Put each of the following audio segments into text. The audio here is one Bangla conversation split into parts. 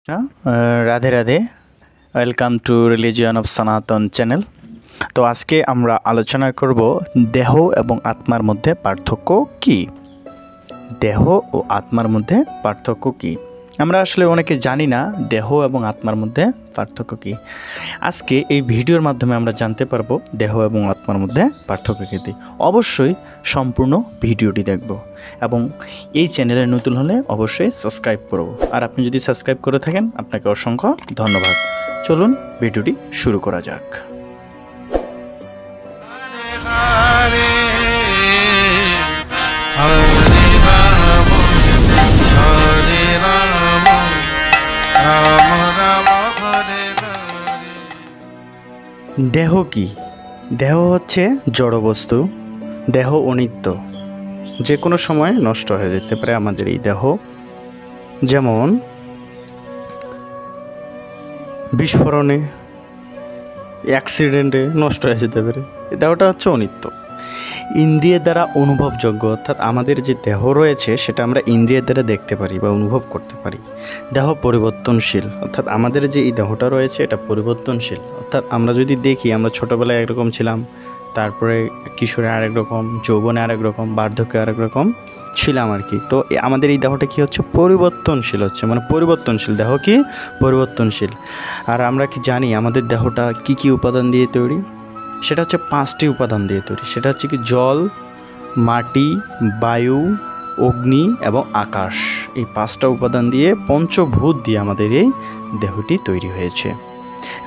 Radhe Radhe. Welcome to religion of সনাতন চ্যানেল। তো আজকে আমরা আলোচনা করব দেহ এবং আত্মার মধ্যে পার্থক্য কি। দেহ ও আত্মার মধ্যে পার্থক্য কি আমরা আসলে অনেকে জানি না দেহ এবং আত্মার মধ্যে পার্থক্য কি। আজকে এই ভিডিওর মাধ্যমে আমরা জানতে পারবো দেহ এবং আত্মার মধ্যে পার্থক্য কী। অবশ্যই সম্পূর্ণ ভিডিওটি দেখব এবং এই চ্যানেলে নতুন হলে অবশ্যই সাবস্ক্রাইব করব। আর আপনি যদি সাবস্ক্রাইব করে থাকেন আপনাকে অসংখ্য ধন্যবাদ। চলুন ভিডিওটি শুরু করা যাক। দেহ কি? দেহ হচ্ছে জড় বস্তু। দেহ অনিত্য, যে কোনো সময় নষ্ট হয়ে যেতে পারে আমাদের এই দেহ। যেমন বিস্ফোরণে, অ্যাক্সিডেন্টে নষ্ট হয়ে যেতে পারে। দেহটা হচ্ছে অনিত্য, ইন্দ্রিয়ের দ্বারা অনুভবযোগ্য। অর্থাৎ আমাদের যে দেহ রয়েছে সেটা আমরা ইন্দ্রিয়ের দ্বারা দেখতে পারি বা অনুভব করতে পারি। দেহ পরিবর্তনশীল, অর্থাৎ আমাদের যে এই দেহটা রয়েছে এটা পরিবর্তনশীল। অর্থাৎ আমরা যদি দেখি আমরা ছোটোবেলায় একরকম ছিলাম, তারপরে কিশোরে আরেক রকম, যৌবনে আরেক রকম, বার্ধক্যে আরেক রকম ছিলাম আর কি। তো আমাদের এই দেহটা কি হচ্ছে? পরিবর্তনশীল হচ্ছে, মানে পরিবর্তনশীল দেহ কি পরিবর্তনশীল। আর আমরা কি জানি আমাদের দেহটা কি কি উপাদান দিয়ে তৈরি? সেটা হচ্ছে 5টি উপাদান দিয়ে তৈরি। সেটা হচ্ছে কি জল, মাটি, বায়ু, অগ্নি এবং আকাশ। এই 5টা উপাদান দিয়ে, পঞ্চভূত দিয়ে আমাদের এই দেহটি তৈরি হয়েছে।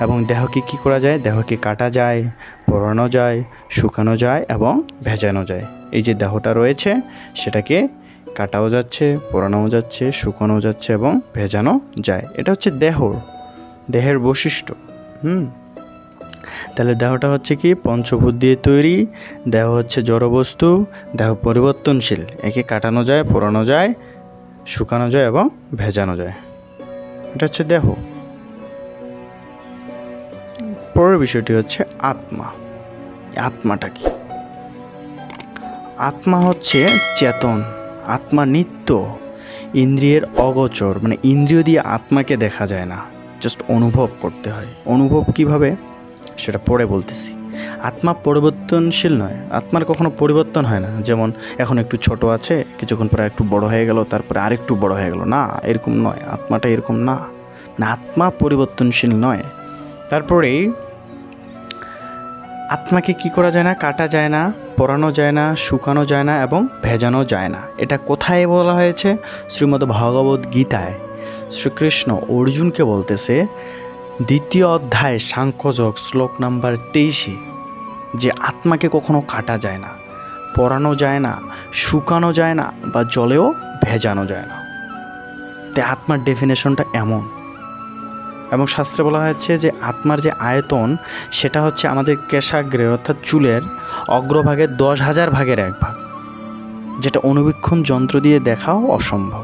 এবং দেহকে কি করা যায়? দেহকে কাটা যায়, পোড়ানো যায়, শুকানো যায় এবং ভেজানো যায়। এই যে দেহটা রয়েছে সেটাকে কাটাও যাচ্ছে, পোড়ানোও যাচ্ছে, শুকানো যাচ্ছে এবং ভেজানো যায়। এটা হচ্ছে দেহের বৈশিষ্ট্য। তাহলে দেহটা হচ্ছে কি পঞ্চভূত দিয়ে তৈরি। দেহ হচ্ছে জড়বস্তু, দেহ পরিবর্তনশীল, একে কাটানো যায়, পোড়ানো যায়, শুকানো যায় এবং ভেজানো যায়। এটা হচ্ছে দেহ। পরের বিষয়টি হচ্ছে আত্মা। আত্মাটা কি? আত্মা হচ্ছে চেতন, আত্মা নিত্য, ইন্দ্রিয়ের অগোচর। মানে ইন্দ্রিয় দিয়ে আত্মাকে দেখা যায় না, জাস্ট অনুভব করতে হয়। অনুভব কিভাবে সেটা পরে বলতেছি। আত্মা পরিবর্তনশীল নয়, আত্মার কখনো পরিবর্তন হয় না। যেমন এখন একটু ছোট আছে, কিছুক্ষণ পরে একটু বড় হয়ে গেল, তারপরে আরেকটু বড় হয়ে গেল, না, এরকম নয়। আত্মাটা এরকম না, আত্মা পরিবর্তনশীল নয়। তারপরে আত্মাকে কি করা যায় না? কাটা যায় না, পোড়ানো যায় না, শুকানো যায় না এবং ভেজানো যায় না। এটা কোথায় বলা হয়েছে? শ্রীমদ্ ভগবদ্ গীতায় শ্রীকৃষ্ণ অর্জুনকে বলতেছে, 2য় অধ্যায় সাংখ্যযোগ শ্লোক নাম্বার 23, যে আত্মাকে কখনো কাটা যায় না, পোড়ানো যায় না, শুকানো যায় না বা জলেও ভেজানো যায় না। তাই আত্মার ডেফিনেশনটা এমন। এবং শাস্ত্রে বলা হয়েছে যে আত্মার যে আয়তন সেটা হচ্ছে আমাদের কেশাগ্রের অর্থাৎ চুলের অগ্রভাগের 10,000 ভাগের 1 ভাগ, যেটা অনুবীক্ষণ যন্ত্র দিয়ে দেখাও অসম্ভব।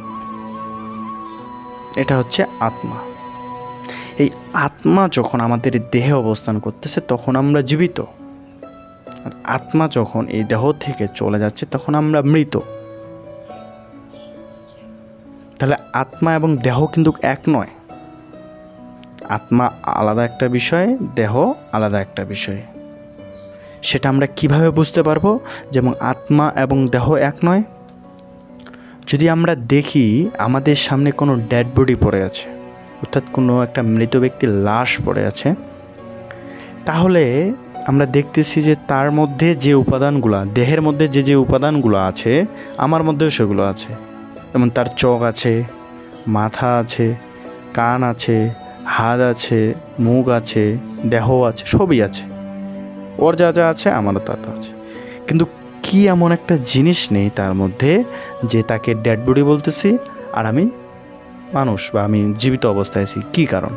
এটা হচ্ছে আত্মা। এই আত্মা যখন আমাদের দেহে অবস্থান করতেছে তখন আমরা জীবিত, আর আত্মা যখন এই দেহ থেকে চলে যাচ্ছে তখন আমরা মৃত। তাহলে আত্মা এবং দেহ কিন্তু এক নয়। আত্মা আলাদা একটা বিষয়, দেহ আলাদা একটা বিষয়। সেটা আমরা কিভাবে বুঝতে পারবো যেমন আত্মা এবং দেহ এক নয়? যদি আমরা দেখি আমাদের সামনে কোনো ডেড বডি পড়ে আছে, অর্থাৎ কোনো একটা মৃত ব্যক্তির লাশ পড়ে আছে, তাহলে আমরা দেখতেছি যে তার মধ্যে যে উপাদানগুলো, দেহের মধ্যে যে উপাদানগুলো আছে আমার মধ্যেও সেগুলো আছে। যেমন তার চোখ আছে, মাথা আছে, কান আছে, হাত আছে, মুখ আছে, দেহ আছে, সবই আছে। ওর যা যা আছে আমারও তা আছে। কিন্তু কি এমন একটা জিনিস নেই তার মধ্যে যে তাকে ডেড বডি বলতেছি আর আমি মানুষ বা আমি জীবিত অবস্থায় আছি? কী কারণ?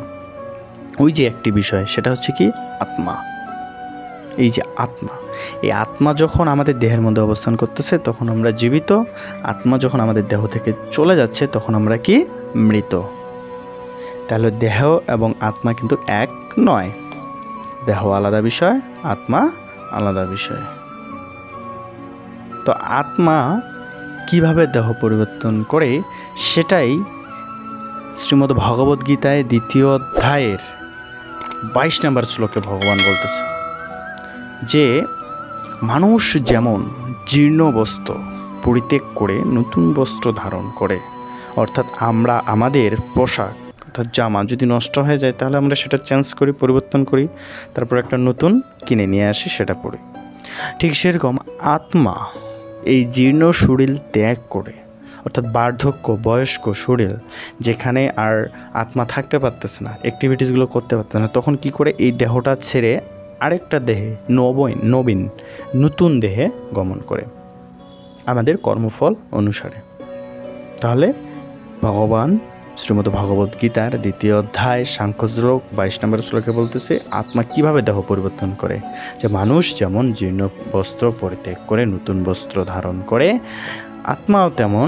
ওই যে একটি বিষয়, সেটা হচ্ছে কি আত্মা। এই যে আত্মা, এই আত্মা যখন আমাদের দেহের মধ্যে অবস্থান করতেছে তখন আমরা জীবিত। আত্মা যখন আমাদের দেহ থেকে চলে যাচ্ছে তখন আমরা কি মৃত। তাহলে দেহ এবং আত্মা কিন্তু এক নয়। দেহ আলাদা বিষয়, আত্মা আলাদা বিষয়। তো আত্মা কিভাবে দেহ পরিবর্তন করে সেটাই শ্রীমদ্ ভগবদ্গীতায় 2য় অধ্যায়ের 22 নম্বর শ্লোকে ভগবান বলতেছে যে মানুষ যেমন জীর্ণ বস্ত্র পরিত্যাগ করে নতুন বস্ত্র ধারণ করে, অর্থাৎ আমরা আমাদের পোশাক অর্থাৎ জামা যদি নষ্ট হয়ে যায় তাহলে আমরা সেটা চেঞ্জ করি, পরিবর্তন করি, তারপর একটা নতুন কিনে নিয়ে আসি, সেটা পরি। ঠিক সেরকম আত্মা এই জীর্ণ শরীর ত্যাগ করে, অর্থাৎ বার্ধক্য বয়স্ক শরীর যেখানে আর আত্মা থাকতে পারতেছে না, অ্যাক্টিভিটিসগুলো করতে পারতেছে না, তখন কি করে এই দেহটা ছেড়ে আরেকটা দেহে নবীন নতুন দেহে গমন করে আমাদের কর্মফল অনুসারে। তাহলে ভগবান শ্রীমদ্ ভগবদ্গীতার 2য় অধ্যায় সাংখ্য শ্লোক 22 নম্বর শ্লোকে বলতেছে আত্মা কিভাবে দেহ পরিবর্তন করে, যে মানুষ যেমন জীর্ণ বস্ত্র পরিত্যাগ করে নতুন বস্ত্র ধারণ করে, আত্মাও তেমন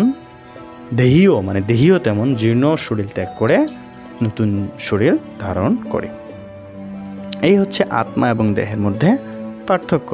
দেহীও তেমন জীর্ণ শরীর ত্যাগ করে নতুন শরীর ধারণ করে। এই হচ্ছে আত্মা এবং দেহের মধ্যে পার্থক্য।